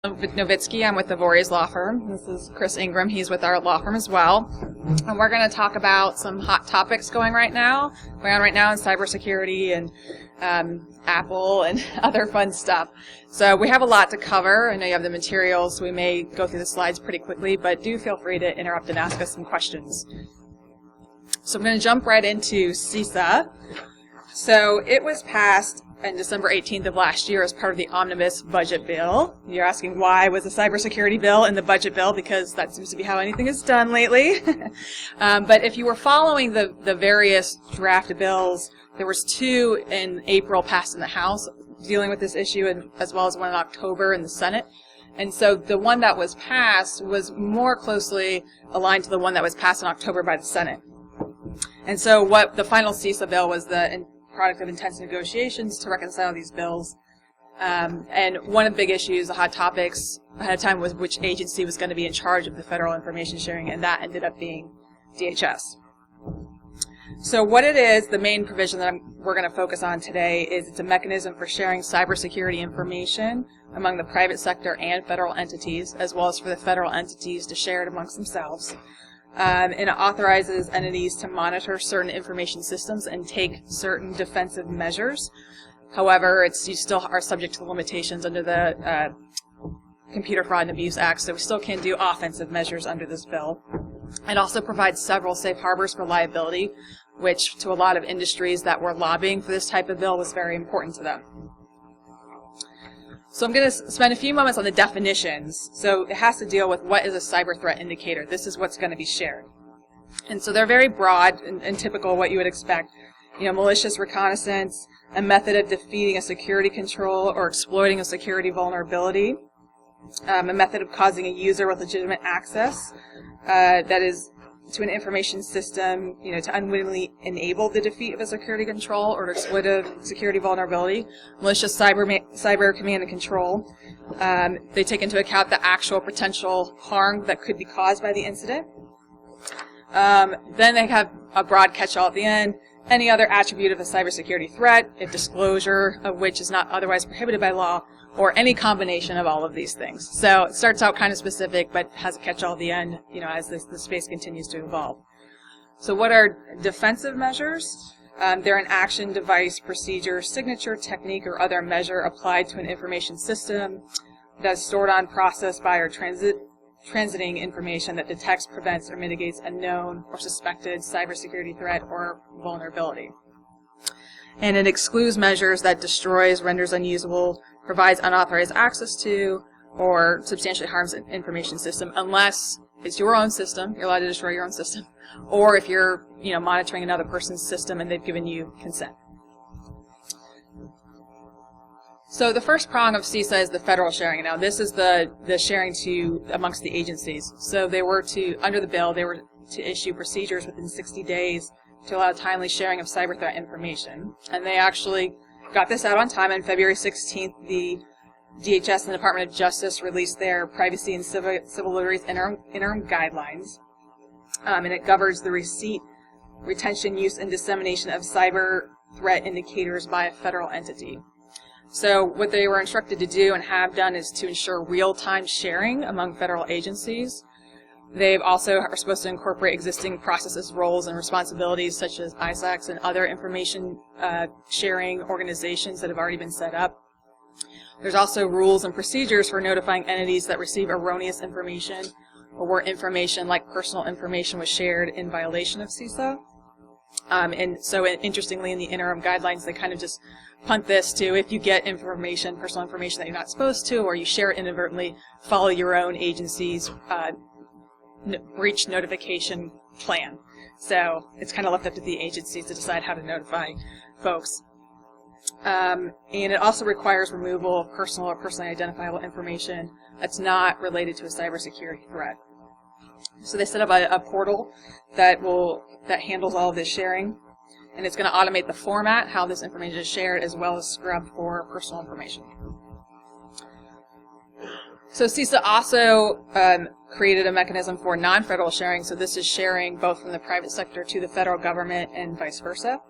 Novitsky. I'm with the Voorhees Law Firm. This is Chris Ingram. He's with our law firm as well. And we're going to talk about some hot topics going on right now in cybersecurity and Apple and other fun stuff. So we have a lot to cover. I know you have the materials, so we may go through the slides pretty quickly, but do feel free to interrupt and ask us some questions. So I'm going to jump right into CISA. So it was passed on December 18th of last year as part of the omnibus budget bill. You're asking why was a cybersecurity bill in the budget bill, because that seems to be how anything is done lately. But if you were following the various draft bills, there was two in April passed in the House dealing with this issue, and as well as one in October in the Senate. And so the one that was passed was more closely aligned to the one that was passed in October by the Senate. And so what the final CISA bill was the product of intense negotiations to reconcile these bills. And one of the big issues, the hot topics ahead of time, was which agency was going to be in charge of the federal information sharing, and that ended up being DHS. So what it is, the main provision that we're going to focus on today is it's a mechanism for sharing cybersecurity information among the private sector and federal entities, as well as for the federal entities to share it amongst themselves. And it authorizes entities to monitor certain information systems and take certain defensive measures. However, you still are subject to the limitations under the Computer Fraud and Abuse Act, so we still can do offensive measures under this bill. It also provides several safe harbors for liability, which to a lot of industries that were lobbying for this type of bill was very important to them. So I'm going to spend a few moments on the definitions. So it has to deal with what is a cyber threat indicator. This is what's going to be shared. And so they're very broad and typical of what you would expect. Malicious reconnaissance, a method of defeating a security control or exploiting a security vulnerability, a method of causing a user with legitimate access, that is to an information system, to unwittingly enable the defeat of a security control or to exploit a security vulnerability, malicious cyber command and control. They take into account the actual potential harm that could be caused by the incident. Then they have a broad catch-all at the end. Any other attribute of a cybersecurity threat, if disclosure of which is not otherwise prohibited by law, or any combination of all of these things. So it starts out kind of specific, but has a catch-all at the end, as the space continues to evolve. So what are defensive measures? They're an action, device, procedure, signature, technique, or other measure applied to an information system that is stored on, processed by, or transiting information that detects, prevents, or mitigates a known or suspected cybersecurity threat or vulnerability. And it excludes measures that destroys, renders unusable, provides unauthorized access to, or substantially harms an information system, unless it's your own system, you're allowed to destroy your own system, or if you're, monitoring another person's system and they've given you consent. So the first prong of CISA is the federal sharing. Now this is the sharing amongst the agencies. So under the bill, they were to issue procedures within 60 days to allow timely sharing of cyber threat information. And they actually got this out on time. On February 16th, the DHS and the Department of Justice released their Privacy and Civil Liberties Interim Guidelines. And it governs the receipt, retention, use, and dissemination of cyber threat indicators by a federal entity. So what they were instructed to do and have done is to ensure real-time sharing among federal agencies. They also are supposed to incorporate existing processes, roles, and responsibilities such as ISACs and other information sharing organizations that have already been set up. There's also rules and procedures for notifying entities that receive erroneous information or where information like personal information was shared in violation of CISA. And so interestingly, in the interim guidelines, they kind of just punt this to if you get personal information that you're not supposed to, or you share it inadvertently, follow your own agency's breach notification plan. So it's kind of left up to the agencies to decide how to notify folks. And it also requires removal of personal or personally identifiable information that's not related to a cybersecurity threat. So they set up a portal that handles all of this sharing, and it's going to automate the format, how this information is shared, as well as scrub for personal information. So CISA also created a mechanism for non-federal sharing, so this is sharing both from the private sector to the federal government and vice versa.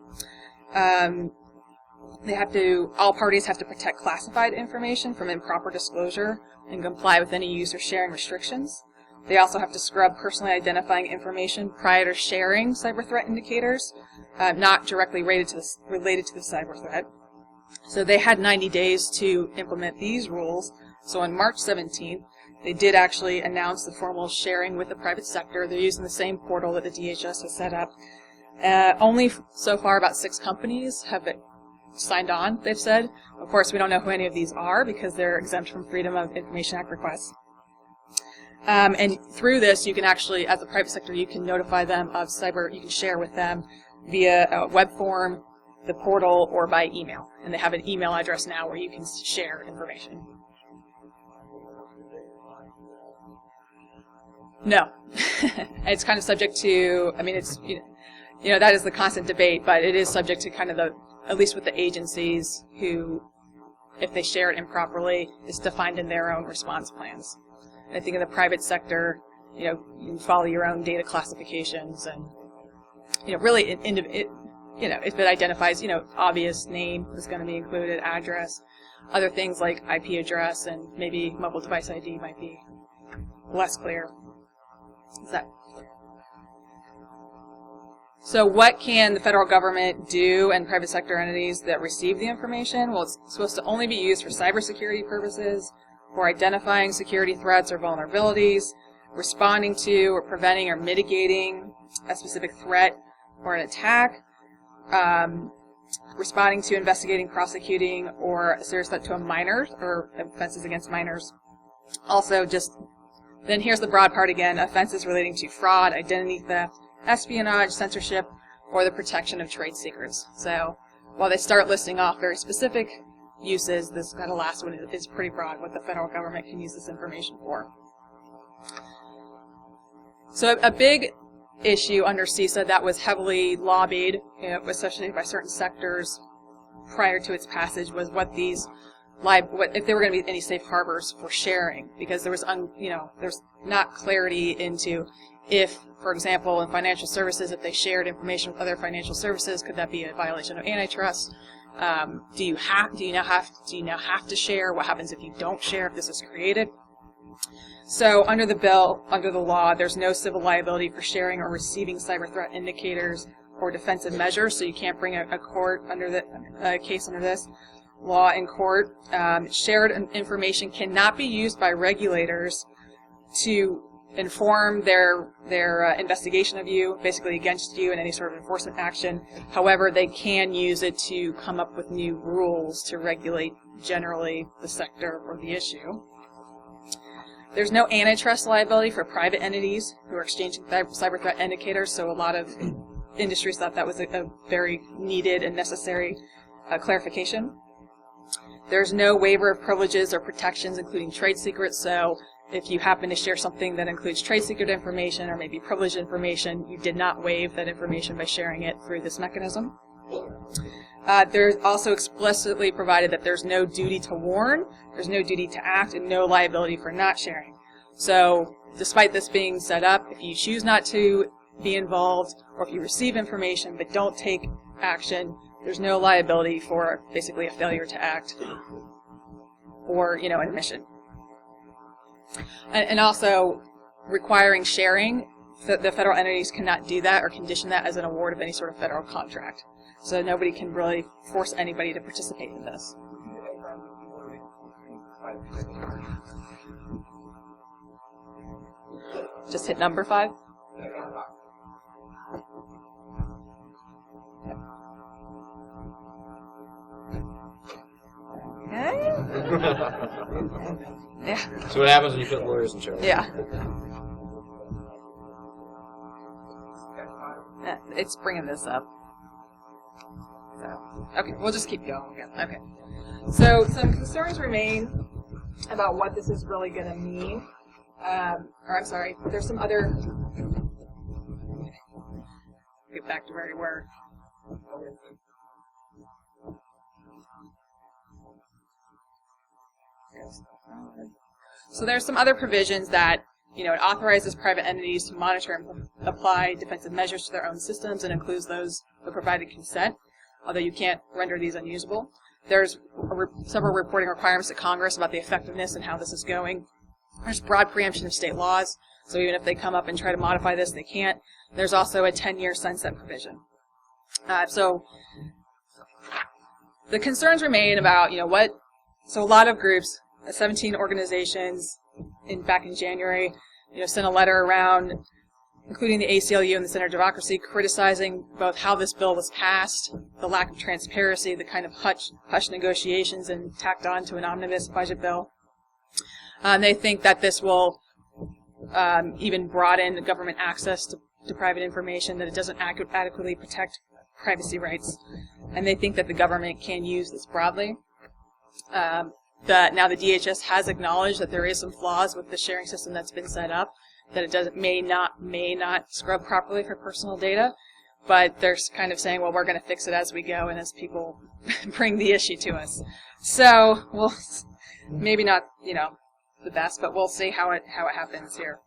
all parties have to protect classified information from improper disclosure and comply with any use or sharing restrictions. They also have to scrub personally identifying information prior to sharing cyber threat indicators, not directly related to the cyber threat. So they had 90 days to implement these rules. So on March 17th, they did actually announce the formal sharing with the private sector. They're using the same portal that the DHS has set up. Only so far about 6 companies have signed on, they've said. Of course, we don't know who any of these are because they're exempt from Freedom of Information Act requests. And through this, you can actually, as a private sector, you can notify them of cyber, you can share with them via a web form, the portal, or by email. And they have an email address now where you can share information. No. It's kind of subject to, I mean, it's, that is the constant debate, but it is subject to kind of at least with the agencies who, if they share it improperly, is defined in their own response plans. And I think in the private sector, you can follow your own data classifications and, really, if it identifies, obvious name is going to be included, address, other things like IP address and maybe mobile device ID might be less clear. So what can the federal government do and private sector entities that receive the information? Well, it's supposed to only be used for cybersecurity purposes, for identifying security threats or vulnerabilities, responding to or preventing or mitigating a specific threat or an attack, responding to, investigating, prosecuting, or a serious threat to a minor or offenses against minors. Also, then here's the broad part again, offenses relating to fraud, identity theft, espionage, censorship, or the protection of trade secrets. So while they start listing off very specific uses, this kind of last one is pretty broad, what the federal government can use this information for. So a big issue under CISA that was heavily lobbied, especially by certain sectors prior to its passage, was what if there were going to be any safe harbors for sharing, because there was there's not clarity into if, for example, in financial services, if they shared information with other financial services, could that be a violation of antitrust? Do you now have to share? What happens if you don't share, if this is created? So under the law, there's no civil liability for sharing or receiving cyber threat indicators or defensive measures, so you can't bring a case under this law in court. Shared information cannot be used by regulators to inform their investigation of you, basically against you in any sort of enforcement action. However, they can use it to come up with new rules to regulate generally the sector or the issue. There's no antitrust liability for private entities who are exchanging cyber threat indicators, so a lot of industries thought that was a very needed and necessary clarification. There's no waiver of privileges or protections, including trade secrets, so if you happen to share something that includes trade secret information or maybe privileged information, you did not waive that information by sharing it through this mechanism. There's also explicitly provided that there's no duty to warn, there's no duty to act, and no liability for not sharing. So despite this being set up, if you choose not to be involved, or if you receive information but don't take action, there's no liability for basically a failure to act or, an omission. And also requiring sharing, the federal entities cannot do that or condition that as an award of any sort of federal contract. So nobody can really force anybody to participate in this. Just hit number 5. Okay. Yeah. So what happens when you put lawyers in charge? Yeah. It's bringing this up. So, okay, we'll just keep going again. Okay. So some concerns remain about what this is really going to mean. There's some other... Get back to where we were. So there's some other provisions that, it authorizes private entities to monitor and apply defensive measures to their own systems and includes those with provided consent. although you can't render these unusable. There's several reporting requirements to Congress about the effectiveness and how this is going. There's broad preemption of state laws, so even if they come up and try to modify this, they can't. There's also a 10-year sunset provision. So the concerns remain about, so a lot of groups, 17 organizations back in January, sent a letter around, including the ACLU and the Center for Democracy, criticizing both how this bill was passed, the lack of transparency, the kind of hush negotiations and tacked on to an omnibus budget bill. They think that this will even broaden government access to private information, that it doesn't adequately protect privacy rights, and they think that the government can use this broadly. Now the DHS has acknowledged that there is some flaws with the sharing system that's been set up, that it may not scrub properly for personal data, but they're kind of saying, well, we're going to fix it as we go and as people bring the issue to us. So, well, maybe not, the best, but we'll see how it happens here.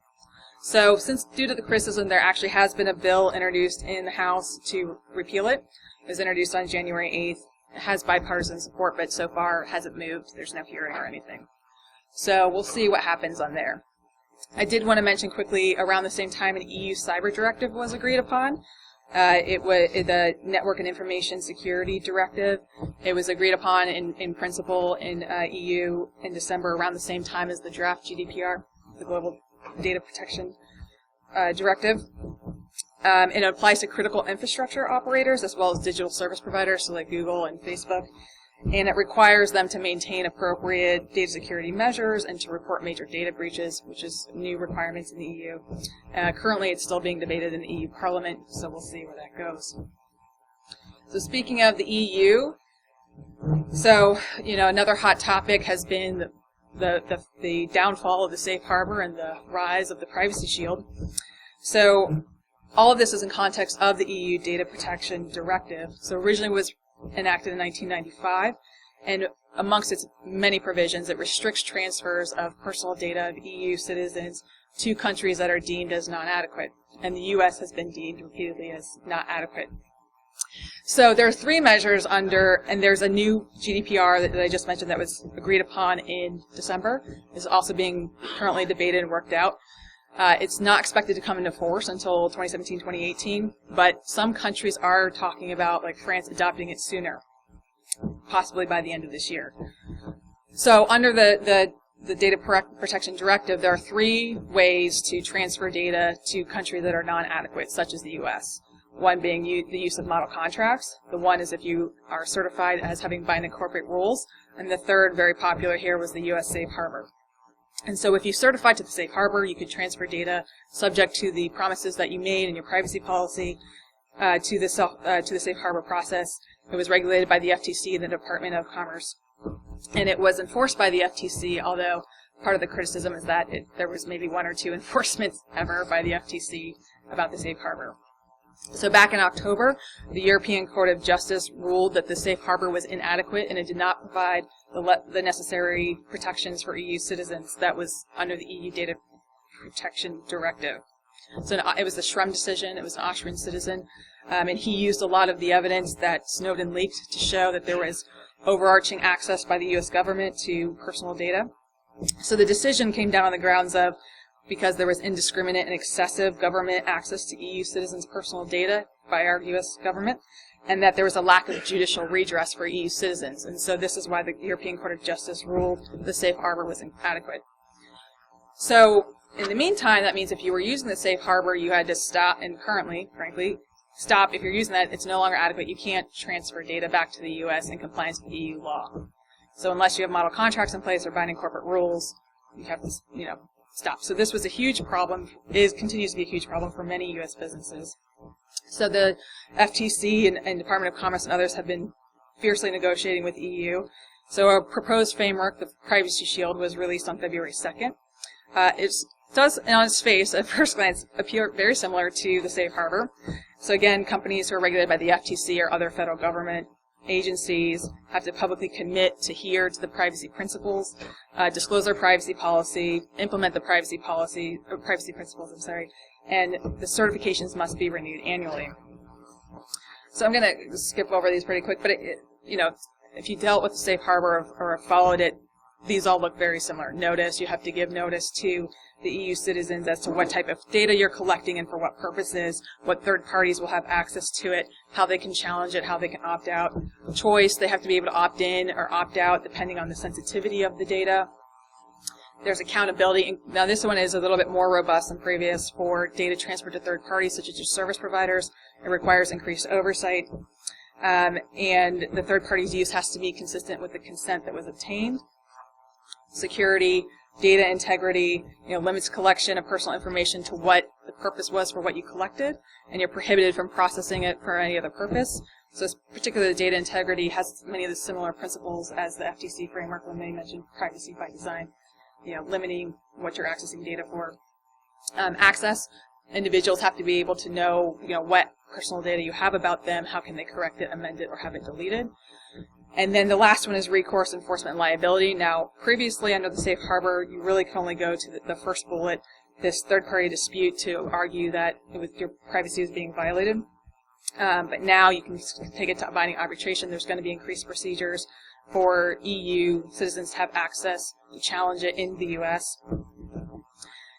So, since due to the criticism, there actually has been a bill introduced in the House to repeal it. It was introduced on January 8th. It has bipartisan support, but so far hasn't moved. There's no hearing or anything. So we'll see what happens on there. I did want to mention quickly, around the same time, an EU Cyber Directive was agreed upon. It was the Network and Information Security Directive. It was agreed upon in principle in EU in December, around the same time as the draft GDPR, the Global Data Protection Directive. It applies to critical infrastructure operators as well as digital service providers, so like Google and Facebook. And it requires them to maintain appropriate data security measures and to report major data breaches, which is new requirements in the EU. Currently, it's still being debated in the EU Parliament, so we'll see where that goes. So speaking of the EU, so, another hot topic has been the downfall of the safe harbor and the rise of the privacy shield. So all of this is in context of the EU Data Protection Directive. So originally it was enacted in 1995, and amongst its many provisions, it restricts transfers of personal data of EU citizens to countries that are deemed as non-adequate, and the U.S. has been deemed repeatedly as not adequate. So there are three measures under, and there's a new GDPR that I just mentioned that was agreed upon in December. It's also being currently debated and worked out. It's not expected to come into force until 2017, 2018, but some countries are talking about, like France, adopting it sooner, possibly by the end of this year. So under the Data Protection Directive, there are three ways to transfer data to countries that are non-adequate, such as the U.S. One being the use of model contracts. The one is if you are certified as having binding corporate rules. And the third, very popular here, was the U.S. Safe Harbor. And so if you certified to the Safe Harbor, you could transfer data subject to the promises that you made in your privacy policy to the Safe Harbor process. It was regulated by the FTC and the Department of Commerce. And it was enforced by the FTC, although part of the criticism is that there was maybe one or two enforcements ever by the FTC about the Safe Harbor. So back in October, the European Court of Justice ruled that the Safe Harbor was inadequate and it did not provide the necessary protections for EU citizens that was under the EU Data Protection Directive. So it was the Chri decision. It was an Austrian citizen, and he used a lot of the evidence that Snowden leaked to show that there was overarching access by the U.S. government to personal data. So the decision came down on the grounds of because there was indiscriminate and excessive government access to EU citizens' personal data by our U.S. government, and that there was a lack of judicial redress for EU citizens. And so this is why the European Court of Justice ruled the Safe Harbor was inadequate. So in the meantime, that means if you were using the Safe Harbor, you had to stop, and currently, frankly, stop. If you're using that, it's no longer adequate. You can't transfer data back to the U.S. in compliance with EU law. So unless you have model contracts in place or binding corporate rules, you have to, stop. So this was a huge problem, continues to be a huge problem for many U.S. businesses. So the FTC and Department of Commerce and others have been fiercely negotiating with EU. So a proposed framework, the Privacy Shield, was released on February 2nd. It does, on its face, at first glance, appear very similar to the Safe Harbor. So again, companies who are regulated by the FTC or other federal government agencies have to publicly commit to adhere to the privacy principles, disclose their privacy policy, implement the privacy principles, and the certifications must be renewed annually. So I'm going to skip over these pretty quick, but if you dealt with the safe harbor or followed it, these all look very similar. Notice, you have to give notice to the EU citizens as to what type of data you're collecting and for what purposes, what third parties will have access to it, how they can challenge it, how they can opt out. Choice, they have to be able to opt in or opt out depending on the sensitivity of the data. There's accountability. Now this one is a little bit more robust than previous for data transfer to third parties such as your service providers. It requires increased oversight. And the third party's use has to be consistent with the consent that was obtained. Security, data integrity, limits collection of personal information to what the purpose was for what you collected, and you're prohibited from processing it for any other purpose. So particularly data integrity has many of the similar principles as the FTC framework when they mentioned privacy by design, limiting what you're accessing data for. Access, individuals have to be able to know, what personal data you have about them, how can they correct it, amend it, or have it deleted. And then the last one is recourse, enforcement, and liability. Now, previously under the safe harbor, you really can only go to the first bullet, this third-party dispute, to argue that your privacy is being violated. But now you can take it to binding arbitration. There's going to be increased procedures for EU citizens to have access to challenge it in the U.S.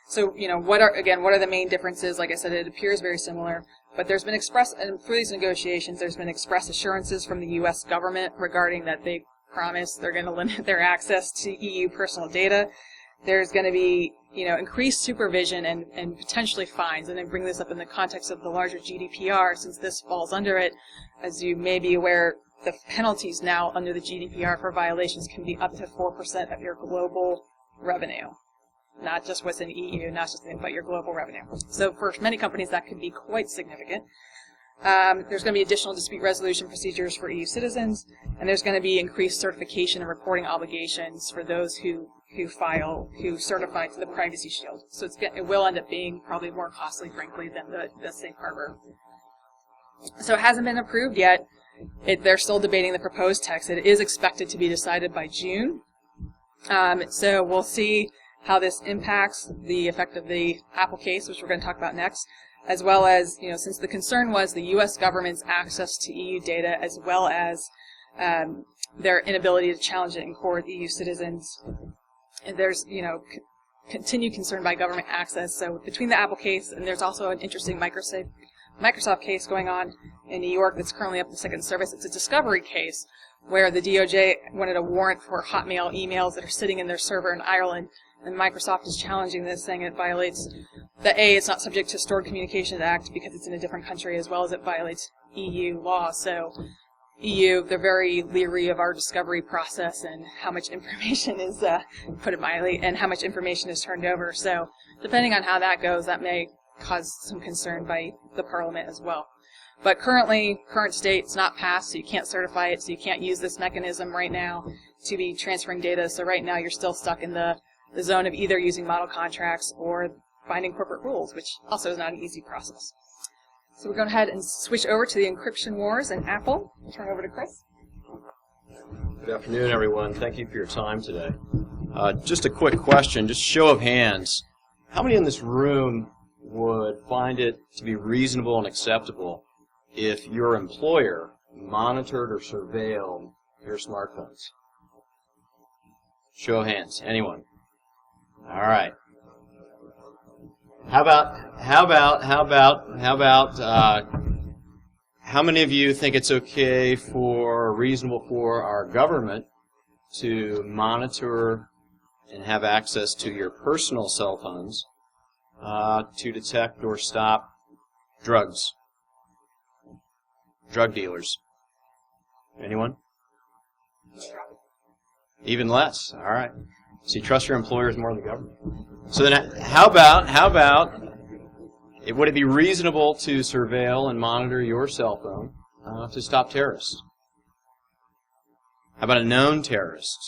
So, what are the main differences? Like I said, it appears very similar. But there's been and through these negotiations, there's been express assurances from the U.S. government regarding that they promise they're going to limit their access to EU personal data. There's going to be, increased supervision and potentially fines. And I bring this up in the context of the larger GDPR, since this falls under it. As you may be aware, the penalties now under the GDPR for violations can be up to 4% of your global revenue. Not just what's in EU, but your global revenue. So for many companies, that could be quite significant. There's going to be additional dispute resolution procedures for EU citizens, and there's going to be increased certification and reporting obligations for those who certify to the Privacy Shield. So it will end up being probably more costly, frankly, than the safe harbor. So it hasn't been approved yet. They're still debating the proposed text. It is expected to be decided by June. So we'll see how this impacts the effect of the Apple case, which we're going to talk about next, as well as, since the concern was the U.S. government's access to EU data, as well as their inability to challenge it in court with EU citizens. And there's, continued concern by government access. So between the Apple case, and there's also an interesting Microsoft case going on in New York that's currently up the Second Service. It's a discovery case where the DOJ wanted a warrant for Hotmail emails that are sitting in their server in Ireland. And Microsoft is challenging this, saying it violates it's not subject to Stored Communications Act because it's in a different country, as well as it violates EU law. So EU, they're very leery of our discovery process and how much information is, put it mildly, and how much information is turned over. So depending on how that goes, that may cause some concern by the Parliament as well. But current state, it's not passed, so you can't certify it, so you can't use this mechanism right now to be transferring data. So right now you're still stuck in the zone of either using model contracts or binding corporate rules, which also is not an easy process. So we're going ahead and switch over to the encryption wars and Apple. I'll turn it over to Chris. Good afternoon, everyone. Thank you for your time today. Just a quick question, just show of hands. How many in this room would find it to be reasonable and acceptable if your employer monitored or surveilled your smartphones? Show of hands. Anyone? All right. How many of you think it's okay reasonable for our government to monitor and have access to your personal cell phones to detect or stop drug dealers? Anyone? Even less. All right. So you trust your employers more than the government. So then how about, would it be reasonable to surveil and monitor your cell phone to stop terrorists? How about a known terrorist?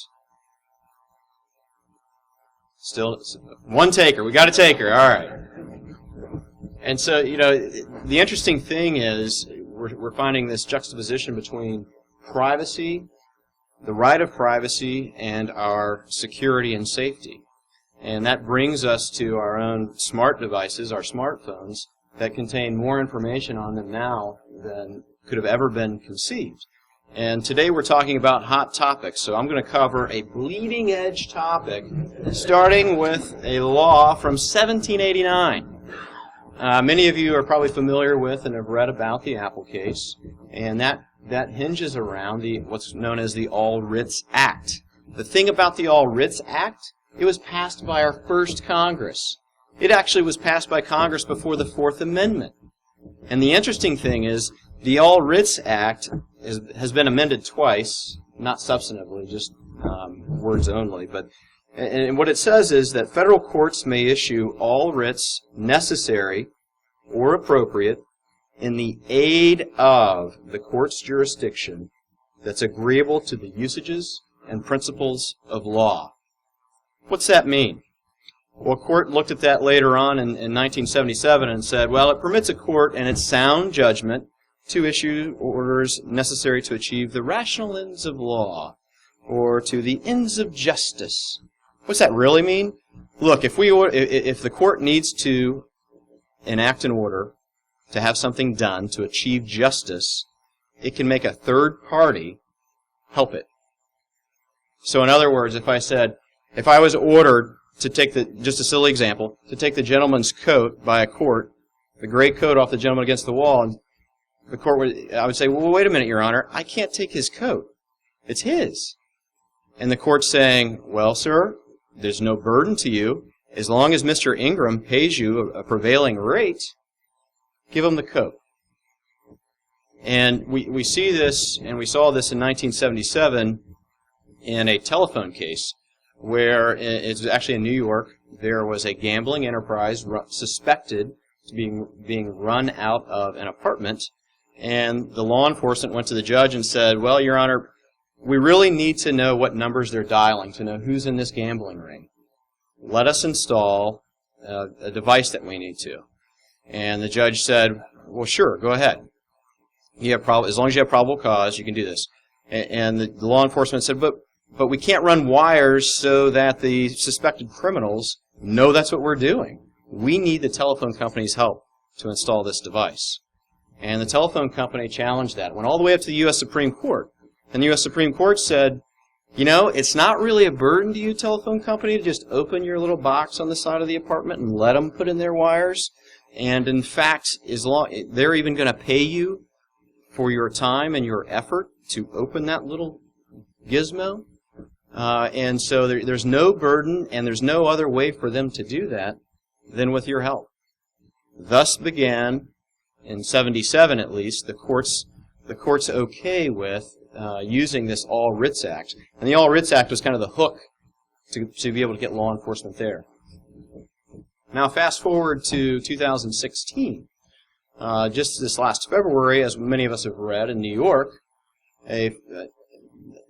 Still, one taker. We got a taker. All right. And so, the interesting thing is we're finding this juxtaposition between privacy, the right of privacy, and our security and safety. And that brings us to our own smart devices, our smartphones, that contain more information on them now than could have ever been conceived. And today we're talking about hot topics, so I'm going to cover a bleeding edge topic, starting with a law from 1789. Many of you are probably familiar with and have read about the Apple case, and that hinges around what's known as the All Writs Act. The thing about the All Writs Act, it was passed by our first Congress. It actually was passed by Congress before the Fourth Amendment. And the interesting thing is, the All Writs Act has been amended twice, not substantively, just words only. And what it says is that federal courts may issue all writs necessary or appropriate in the aid of the court's jurisdiction that's agreeable to the usages and principles of law. What's that mean? Well, a court looked at that later on in 1977 and said, well, it permits a court in its sound judgment to issue orders necessary to achieve the rational ends of law or to the ends of justice. What's that really mean? Look, if the court needs to enact an order to have something done to achieve justice, it can make a third party help it. So in other words, if I was ordered to take just a silly example, to take the gentleman's coat by a court, the gray coat off the gentleman against the wall, and I would say, well, wait a minute, Your Honor, I can't take his coat. It's his. And the court's saying, well, sir, there's no burden to you. As long as Mr. Ingram pays you a prevailing rate, give him the coat. And we see this, and we saw this in 1977 in a telephone case where it's actually in New York. There was a gambling enterprise suspected to being run out of an apartment. And the law enforcement went to the judge and said, well, Your Honor, we really need to know what numbers they're dialing to know who's in this gambling ring. Let us install a device that we need to. And the judge said, well, sure, go ahead. As long as you have probable cause, you can do this. And the law enforcement said, but we can't run wires so that the suspected criminals know that's what we're doing. We need the telephone company's help to install this device. And the telephone company challenged that. It went all the way up to the U.S. Supreme Court. And the U.S. Supreme Court said, it's not really a burden to you, telephone company, to just open your little box on the side of the apartment and let them put in their wires. And in fact, they're even going to pay you for your time and your effort to open that little gizmo. And so there's no burden, and there's no other way for them to do that than with your help. Thus began, in 77 at least, the court's okay with using this All Writs Act. And the All Writs Act was kind of the hook to be able to get law enforcement there. Now fast forward to 2016. Just this last February, as many of us have read in New York,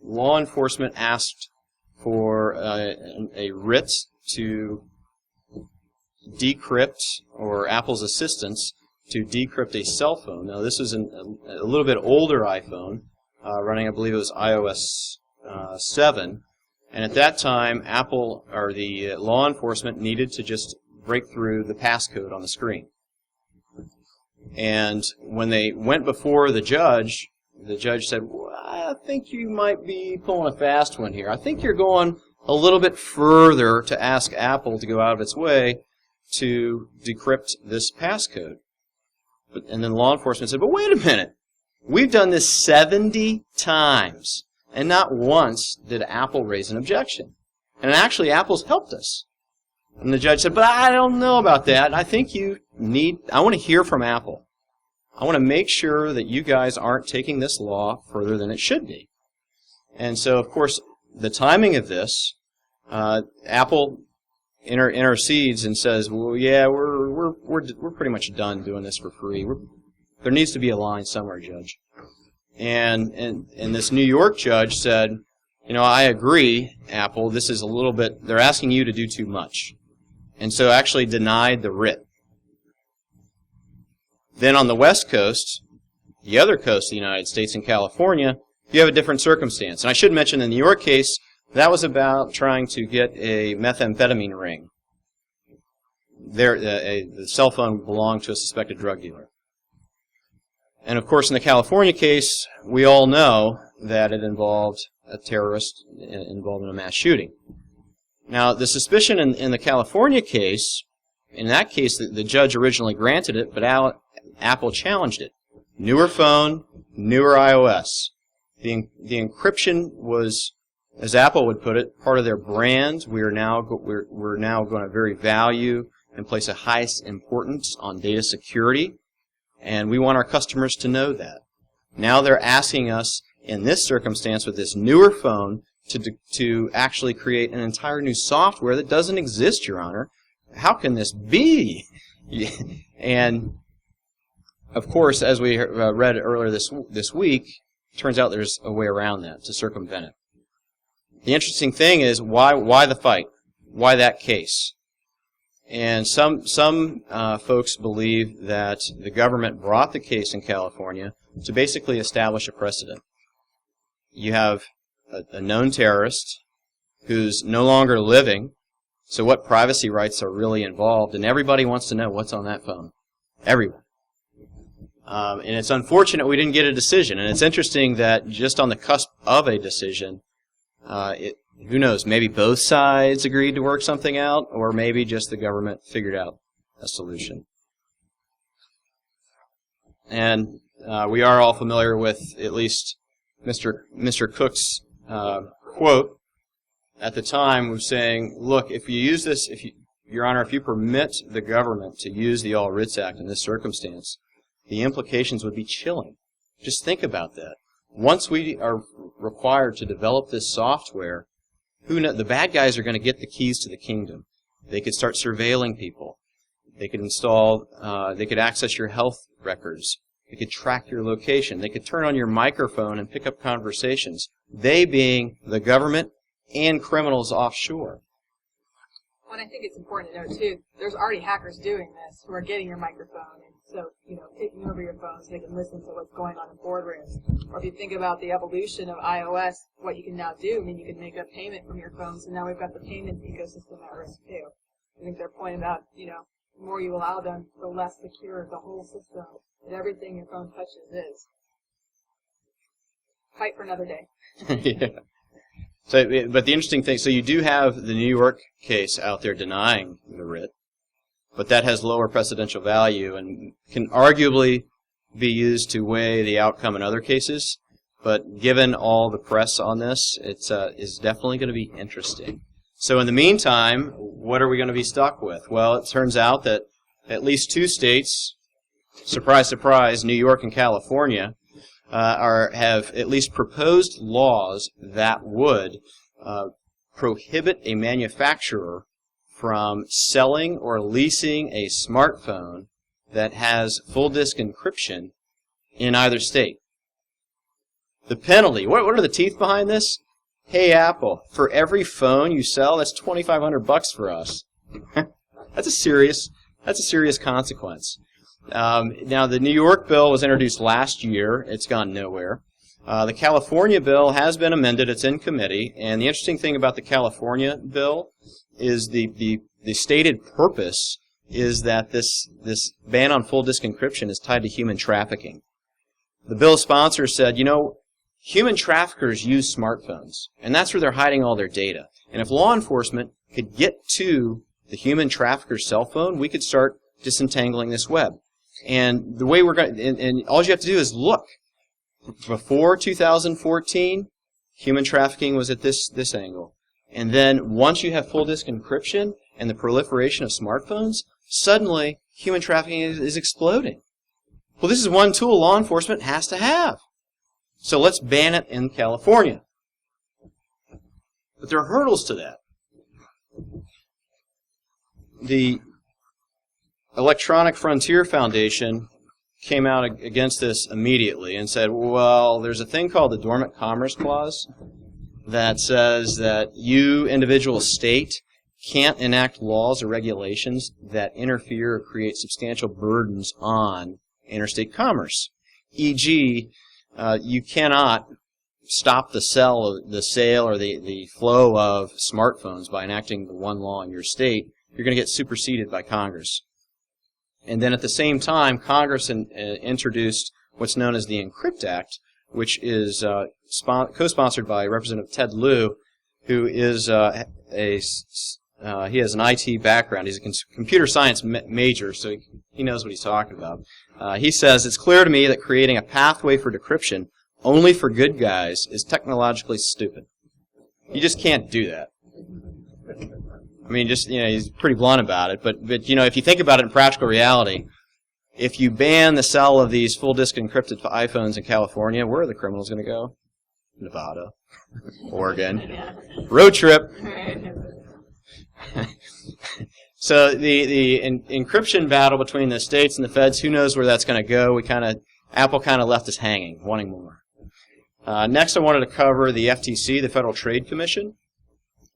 law enforcement asked for a writ to decrypt, or Apple's assistance to decrypt a cell phone. Now this was a little bit older iPhone, running, I believe it was iOS 7, and at that time Apple, or the law enforcement, needed to just break through the passcode on the screen. And when they went before the judge said, well, I think you might be pulling a fast one here. I think you're going a little bit further to ask Apple to go out of its way to decrypt this passcode. And then law enforcement said, but wait a minute. We've done this 70 times, and not once did Apple raise an objection. And actually, Apple's helped us. And the judge said, but I don't know about that. I think I want to hear from Apple. I want to make sure that you guys aren't taking this law further than it should be. And so, of course, the timing of this, Apple intercedes and says, well, yeah, we're pretty much done doing this for free. There needs to be a line somewhere, Judge. And this New York judge said, I agree, Apple, this is a little bit, they're asking you to do too much. And so actually denied the writ. Then on the West Coast, the other coast of the United States, in California, you have a different circumstance. And I should mention in the New York case, that was about trying to get a methamphetamine ring. The cell phone belonged to a suspected drug dealer. And of course, in the California case, we all know that it involved a terrorist involved in a mass shooting. Now, the suspicion in the California case, in that case, the judge originally granted it, but Apple challenged it. Newer phone, newer iOS. The encryption was, as Apple would put it, part of their brand. We're now going to very value and place a high importance on data security, and we want our customers to know that. Now they're asking us, in this circumstance with this newer phone, to actually create an entire new software that doesn't exist, Your Honor. How can this be? And of course, as we read earlier this week, turns out there's a way around that, to circumvent it. The interesting thing is, why the fight? Why that case? And some folks believe that the government brought the case in California to basically establish a precedent. You have a known terrorist who's no longer living, so what privacy rights are really involved? And everybody wants to know what's on that phone. Everyone. And it's unfortunate we didn't get a decision. And it's interesting that just on the cusp of a decision, who knows, maybe both sides agreed to work something out, or maybe just the government figured out a solution. And we are all familiar with at least Mr. Cook's quote at the time was saying, look, if you use this, Your Honor, if you permit the government to use the All Writs Act in this circumstance, the implications would be chilling. Just think about that. Once we are required to develop this software, the bad guys are going to get the keys to the kingdom. They could start surveilling people. They could they could access your health records. They could track your location. They could turn on your microphone and pick up conversations. They being the government and criminals offshore. Well, and I think it's important to know, too, there's already hackers doing this who are getting your microphone and so, taking over your phone so they can listen to what's going on in boardrooms. Or if you think about the evolution of iOS, what you can now do, you can make a payment from your phone, so now we've got the payments ecosystem at risk, too. I think their point about, the more you allow them, the less secure the whole system and everything your phone touches is. Fight for another day. Yeah. So, but the interesting thing, so you do have the New York case out there denying the writ, but that has lower precedential value and can arguably be used to weigh the outcome in other cases. But given all the press on this, it's definitely going to be interesting. So in the meantime, what are we going to be stuck with? Well, it turns out that at least two states, surprise, surprise, New York and California, have at least proposed laws that would prohibit a manufacturer from selling or leasing a smartphone that has full disk encryption in either state. The penalty, what are the teeth behind this? Hey Apple, for every phone you sell, that's $2,500 for us. That's a serious consequence. Now, the New York bill was introduced last year. It's gone nowhere. The California bill has been amended. It's in committee. And the interesting thing about the California bill is the stated purpose is that this ban on full disk encryption is tied to human trafficking. The bill's sponsor said, human traffickers use smartphones, and that's where they're hiding all their data. And if law enforcement could get to the human trafficker's cell phone, we could start disentangling this web. And the way we're going, and all you have to do is look. Before 2014, human trafficking was at this angle. And then once you have full disk encryption and the proliferation of smartphones, suddenly human trafficking is exploding. Well, this is one tool law enforcement has to have. So let's ban it in California. But there are hurdles to that. The Electronic Frontier Foundation came out against this immediately and said, well, there's a thing called the Dormant Commerce Clause that says that you, individual state, can't enact laws or regulations that interfere or create substantial burdens on interstate commerce. E.g., you cannot stop the sale or the flow of smartphones by enacting the one law in your state. You're going to get superseded by Congress. And then at the same time, Congress introduced what's known as the Encrypt Act, which is co-sponsored by Representative Ted Lieu, who is he has an IT background. He's a computer science major, so he knows what he's talking about. He says, "It's clear to me that creating a pathway for decryption only for good guys is technologically stupid." You just can't do that. I mean, he's pretty blunt about it, but if you think about it in practical reality, if you ban the sale of these full disk encrypted iPhones in California, where are the criminals going to go? Nevada, Oregon, road trip. So the encryption battle between the states and the feds, who knows where that's going to go? Apple kind of left us hanging, wanting more. Next, I wanted to cover the FTC, the Federal Trade Commission,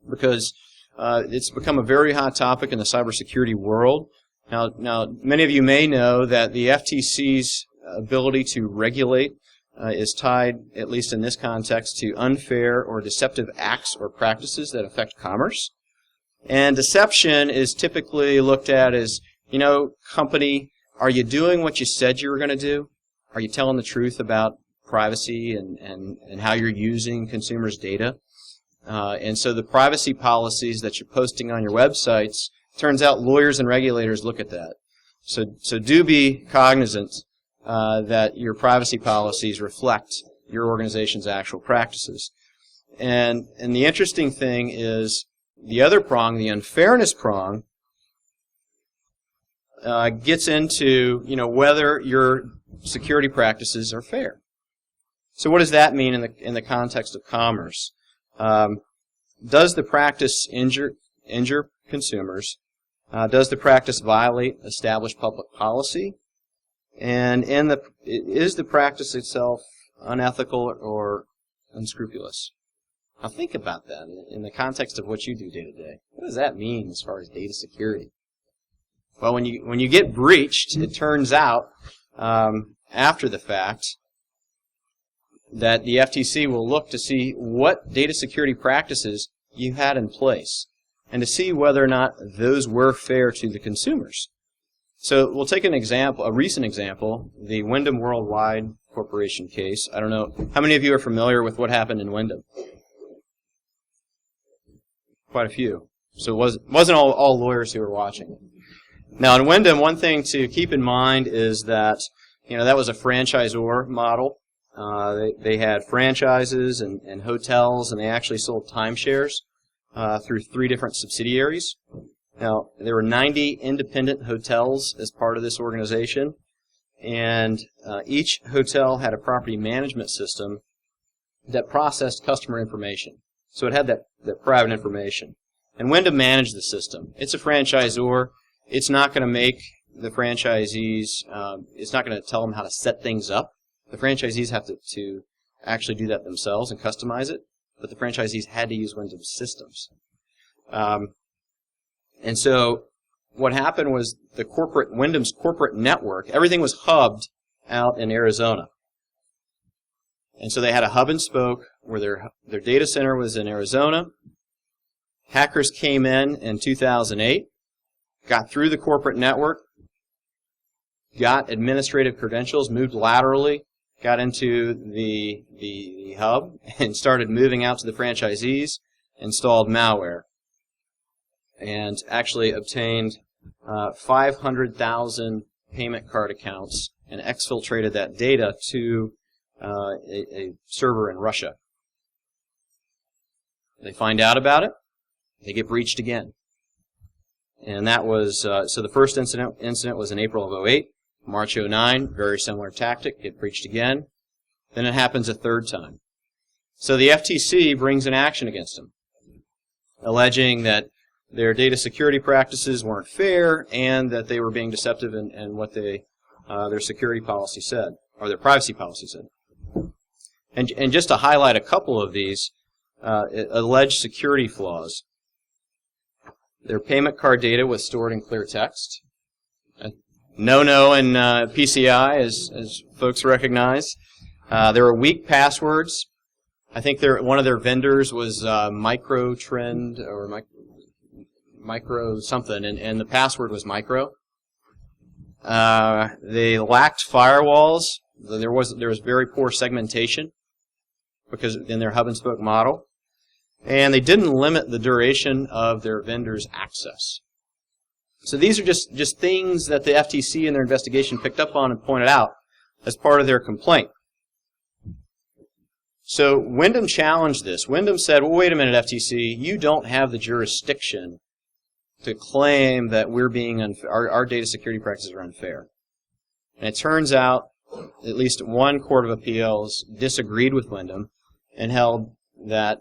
because it's become a very hot topic in the cybersecurity world. Now, many of you may know that the FTC's ability to regulate is tied, at least in this context, to unfair or deceptive acts or practices that affect commerce. And deception is typically looked at as, company, are you doing what you said you were going to do? Are you telling the truth about privacy and how you're using consumers' data? And so the privacy policies that you're posting on your websites, turns out lawyers and regulators look at that. So do be cognizant that your privacy policies reflect your organization's actual practices. And the interesting thing is the other prong, the unfairness prong, gets into whether your security practices are fair. So what does that mean in the context of commerce? Does the practice injure consumers? Does the practice violate established public policy? And is the practice itself unethical or unscrupulous? Now think about that in the context of what you do day to day. What does that mean as far as data security? Well, when you get breached, it turns out after the fact that the FTC will look to see what data security practices you had in place and to see whether or not those were fair to the consumers. So we'll take a recent example, the Wyndham Worldwide Corporation case. I don't know, how many of you are familiar with what happened in Wyndham? Quite a few. So it wasn't all lawyers who were watching. Now in Wyndham, one thing to keep in mind is that that was a franchisor model. They had franchises and hotels, and they actually sold timeshares through 3 different subsidiaries. Now, there were 90 independent hotels as part of this organization, and each hotel had a property management system that processed customer information. So it had that private information. And Wyndham managed the system. It's a franchisor. It's not going to make the franchisees, it's not going to tell them how to set things up. The franchisees have to actually do that themselves and customize it, but the franchisees had to use Wyndham's systems. And so what happened was Wyndham's corporate network, everything was hubbed out in Arizona. And so they had a hub and spoke where their data center was in Arizona. Hackers came in 2008, got through the corporate network, got administrative credentials, moved laterally, got into the hub, and started moving out to the franchisees, installed malware, and actually obtained 500,000 payment card accounts and exfiltrated that data to a server in Russia. They find out about it. They get breached again. And that was, so the first incident was in April of 2008. March 2009, very similar tactic, get breached again. Then it happens a third time. So the FTC brings an action against them, alleging that their data security practices weren't fair and that they were being deceptive in what their security policy said, or their privacy policy said. And just to highlight a couple of these alleged security flaws, their payment card data was stored in clear text. No in PCI, as folks recognize. There were weak passwords. I think one of their vendors was MicroTrend or micro something, and the password was micro. They lacked firewalls. there was very poor segmentation because in their hub and spoke model, and they didn't limit the duration of their vendors' access. So these are just things that the FTC in their investigation picked up on and pointed out as part of their complaint. So Wyndham challenged this. Wyndham said, well, wait a minute, FTC, you don't have the jurisdiction to claim that we're being our data security practices are unfair. And it turns out at least one court of appeals disagreed with Wyndham and held that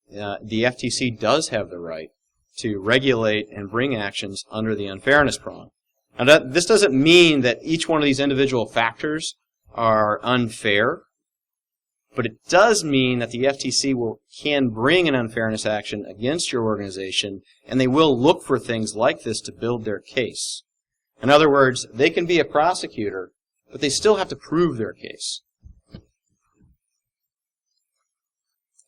the FTC does have the right to regulate and bring actions under the unfairness prong. Now, this doesn't mean that each one of these individual factors are unfair, but it does mean that the FTC can bring an unfairness action against your organization, and they will look for things like this to build their case. In other words, they can be a prosecutor, but they still have to prove their case.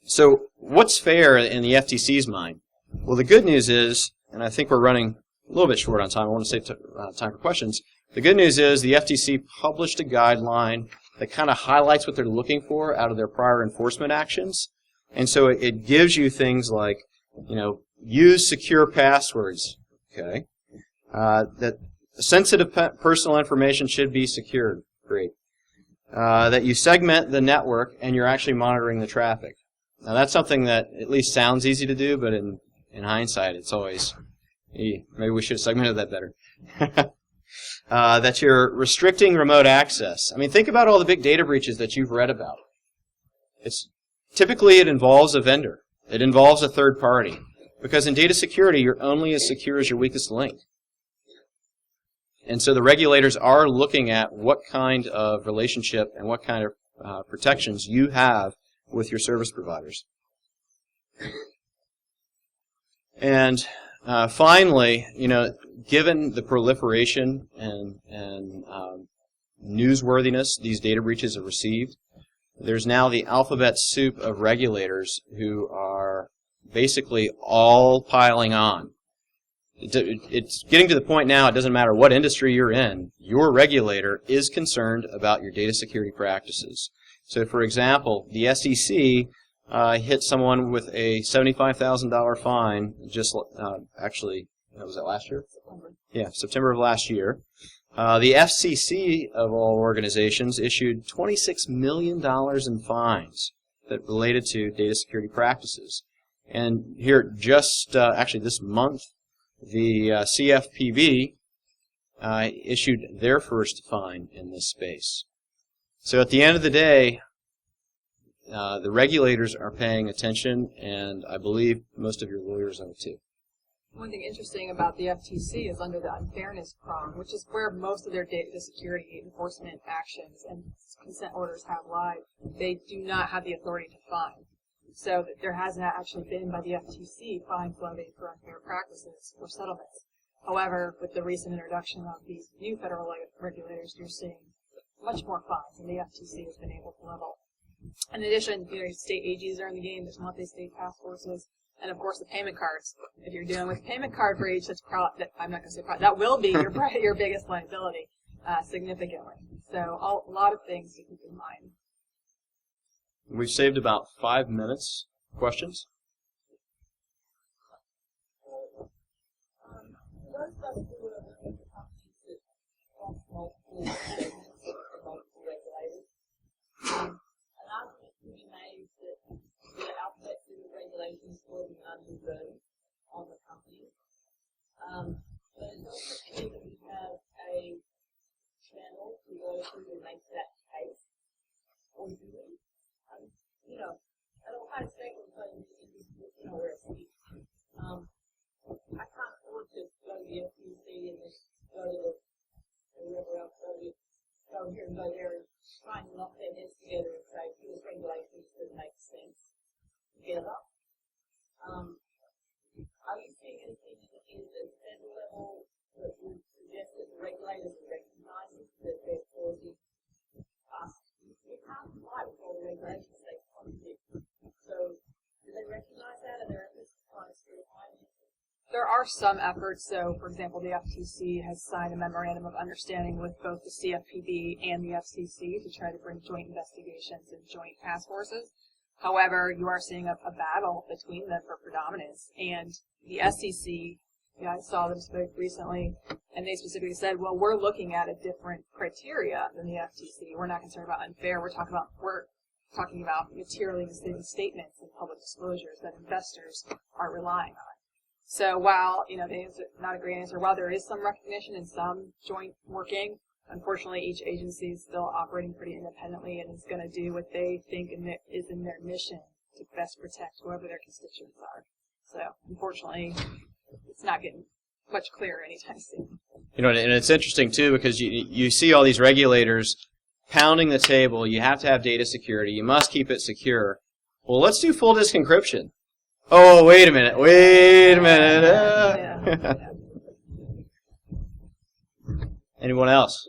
So what's fair in the FTC's mind? Well, the good news is, and I think we're running a little bit short on time. I want to save time for questions. The good news is the FTC published a guideline that kind of highlights what they're looking for out of their prior enforcement actions. And so it gives you things like, use secure passwords, okay? That sensitive personal information should be secured, great. That you segment the network and you're actually monitoring the traffic. Now that's something that at least sounds easy to do, but in hindsight it's always, maybe we should have segmented that better. That you're restricting remote access. I mean, think about all the big data breaches that you've read about. Typically it involves a vendor. It involves a third party. Because in data security, you're only as secure as your weakest link. And so the regulators are looking at what kind of relationship and what kind of protections you have with your service providers. And finally, given the proliferation and newsworthiness these data breaches have received, there's now the alphabet soup of regulators who are basically all piling on. It's getting to the point now, it doesn't matter what industry you're in, your regulator is concerned about your data security practices. So, for example, the SEC hit someone with a $75,000 fine just actually, was that last year? September. Yeah, September of last year. The FCC, of all organizations, issued $26 million in fines that related to data security practices. And here, just actually this month, the CFPB issued their first fine in this space. So at the end of the day, the regulators are paying attention, and I believe most of your lawyers are too. One thing interesting about the FTC is under the unfairness prong, which is where most of their data security enforcement actions and consent orders have lied. They do not have the authority to fine. So there hasn't actually been, by the FTC, fines levied for unfair practices or settlements. However, with the recent introduction of these new federal regulators, you're seeing much more fines, and the FTC has been able to level. In addition, state AGs are in the game. There's multi-state task forces, and of course the payment cards. If you're dealing with payment card breach, I'm not going to say that will be your biggest liability, significantly. So a lot of things to keep in mind. We've saved about 5 minutes. Questions? Regulations will be underburdened on the company. But it's also key that we have a channel to go through and make that case. Or do we? At Ohio State, we're putting the are some efforts. So, for example, the FTC has signed a memorandum of understanding with both the CFPB and the FCC to try to bring joint investigations and joint task forces. However, you are seeing a battle between them for predominance. And the SEC, I saw them spoke recently, and they specifically said, well, we're looking at a different criteria than the FTC. We're not concerned about unfair. We're talking about materially misleading statements and public disclosures that investors are relying on. So while, the answer, not a great answer, while there is some recognition and some joint working, unfortunately each agency is still operating pretty independently and is going to do what they think is in their mission to best protect whoever their constituents are. So unfortunately, it's not getting much clearer anytime soon. And it's interesting too, because you see all these regulators pounding the table. You have to have data security. You must keep it secure. Well, let's do full disk encryption. Oh, wait a minute. Yeah. Anyone else?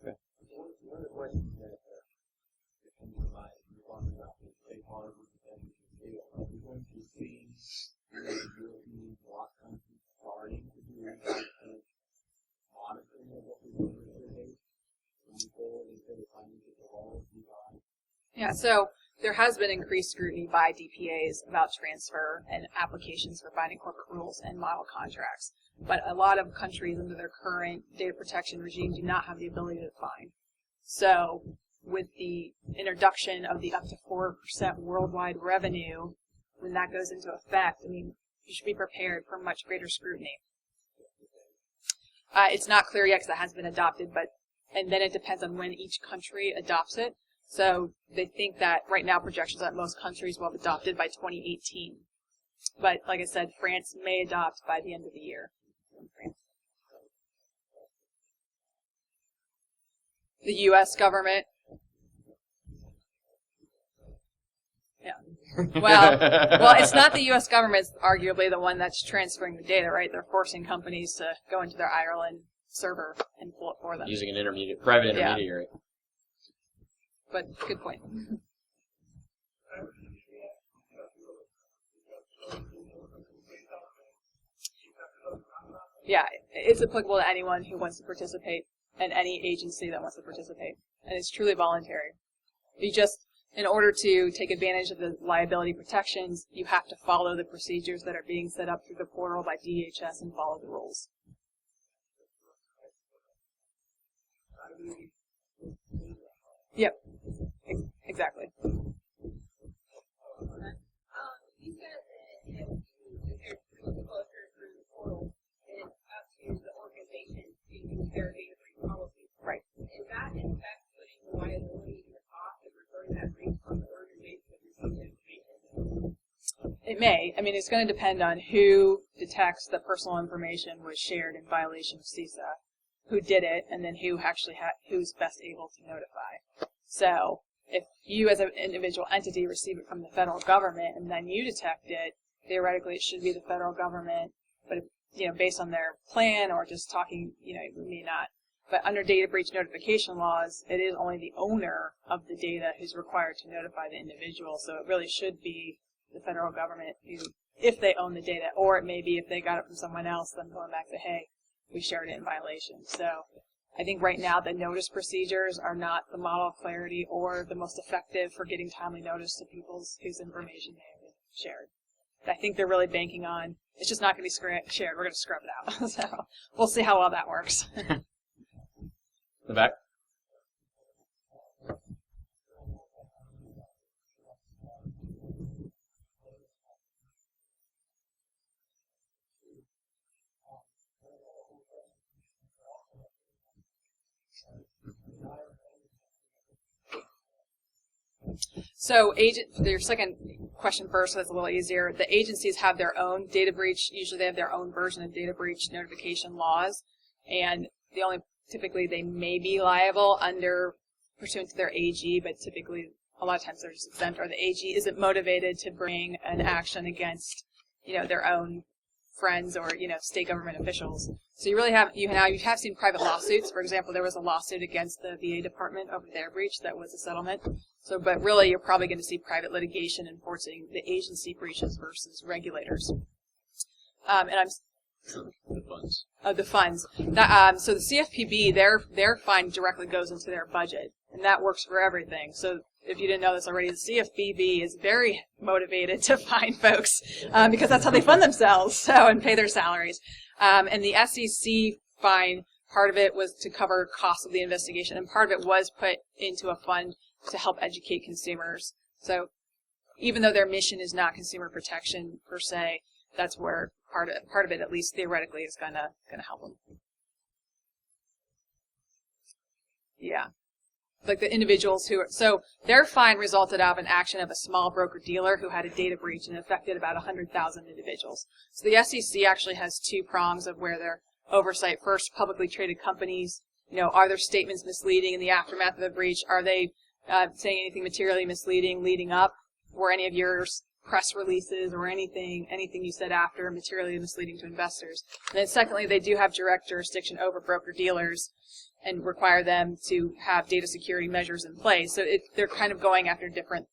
Okay. One of the questions that comes to mind is talking about the safe harbor and scale. Are we going to see European bloc countries starting to do monitoring of what we're doing with their data? Moving forward instead of finding that the laws be by? Yeah, so there has been increased scrutiny by DPAs about transfer and applications for binding corporate rules and model contracts. But a lot of countries under their current data protection regime do not have the ability to define. So with the introduction of the up to 4% worldwide revenue, when that goes into effect, you should be prepared for much greater scrutiny. It's not clear yet because it hasn't been adopted, and then it depends on when each country adopts it. So they think that right now projections that most countries will have adopted by 2018. But like I said, France may adopt by the end of the year. The U.S. government. Yeah. Well, it's not the U.S. government. It's arguably the one that's transferring the data, right? They're forcing companies to go into their Ireland server and pull it for them. Using an private intermediary. Yeah. But good point. Yeah, it's applicable to anyone who wants to participate and any agency that wants to participate. And it's truly voluntary. In order to take advantage of the liability protections, you have to follow the procedures that are being set up through the portal by DHS and follow the rules. Yep, exactly. You said that if there's disclosure through the portal, then it's up to the organization to use their data breach policy. Right. Is that in fact putting the liability in the cost of reporting that breach on the organization that receives the information? It may. It's going to depend on who detects that personal information was shared in violation of CISA, who did it, and then who's best able to notify. So if you as an individual entity receive it from the federal government and then you detect it, theoretically it should be the federal government, but if, based on their plan or just talking, it may not. But under data breach notification laws, it is only the owner of the data who's required to notify the individual, so it really should be the federal government if they own the data, or it may be if they got it from someone else, then going back to, hey, we shared it in violation. So I think right now the notice procedures are not the model of clarity or the most effective for getting timely notice to people whose information they have shared. I think they're really banking on, it's just not going to be shared, we're going to scrub it out. So we'll see how well that works. The back. So your second question first, so that's a little easier. The agencies have their own data breach. Usually they have their own version of data breach notification laws. And typically they may be liable pursuant to their AG, but typically a lot of times they're just exempt, or the AG isn't motivated to bring an action against, their own friends or, state government officials. So you have seen private lawsuits. For example, there was a lawsuit against the VA department over their breach that was a settlement. So, but really, you're probably going to see private litigation enforcing the agency breaches versus regulators. And I'm The funds. the funds. That, so the CFPB, their fine directly goes into their budget, and that works for everything. So if you didn't know this already, the CFPB is very motivated to fine folks because that's how they fund themselves, and pay their salaries. And the SEC fine, part of it was to cover costs of the investigation, and part of it was put into a fund to help educate consumers. So even though their mission is not consumer protection per se, that's where part of it, at least theoretically, is gonna help them. Yeah, like the individuals so their fine resulted out of an action of a small broker-dealer who had a data breach and affected about 100,000 individuals. So the SEC actually has two prongs of where their oversight. First, publicly traded companies. Are their statements misleading in the aftermath of the breach? Are they saying anything materially misleading leading up? Were any of yours press releases or anything you said after materially misleading to investors? And then secondly, they do have direct jurisdiction over broker-dealers and require them to have data security measures in place. So they're kind of going after different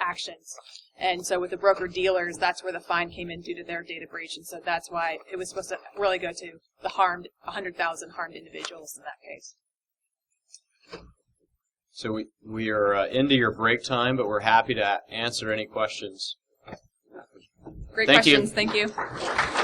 actions. And so with the broker-dealers, that's where the fine came in due to their data breach. And so that's why it was supposed to really go to the 100,000 harmed individuals in that case. So we are into your break time, but we're happy to answer any questions. Great Thank you. questions. Thank you.